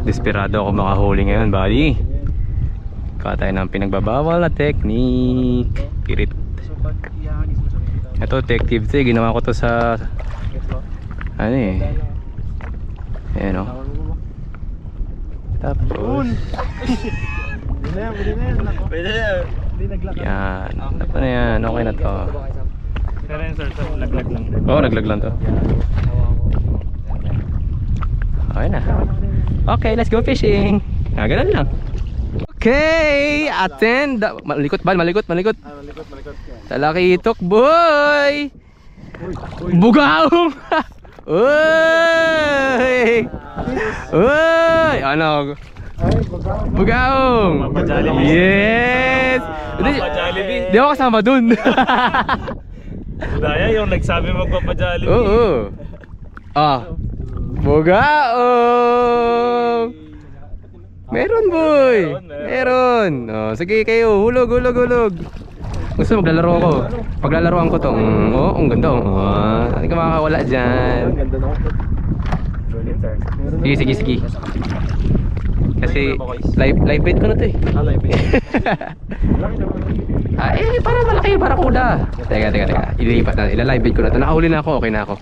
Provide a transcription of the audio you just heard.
Desperado ako makahuli ngayon, buddy. Kaya tayo ng pinagbabawal na technique. Kirit. Ito, detective to eh. Ginawa ko to sa ano eh. Ayan o. Tapos yan. Tapos na yan. Okay na to. Pero yun sir, laglag lang. Oo, naglag lang to. Okay na. Okay, let's go fishing. Ganun lang. Okay, attend. Malikot ba? Malikot. Malikot. Talakitok, boy. Bugaong. Uy! Uy! Ano? Bugaong. Yes! Jollibee. Di ako kasama dun. Daya yung nagsabi magpapa-Jollibee. Oo. Ah. Bugaong. Meron, boy. Meron. Oh, sige kayo, hulog. Gusto maglalaro ako. Paglalaroan ko to. Oh, ang ganda. Hindi ka makakawala dyan. Sige. Kasi live bait ko na to eh. Live bait. Para malaki yung barakuda. Teka. Ililipat na. Ila-live bait ko na to. Nakahuli na ako. Okay na ako.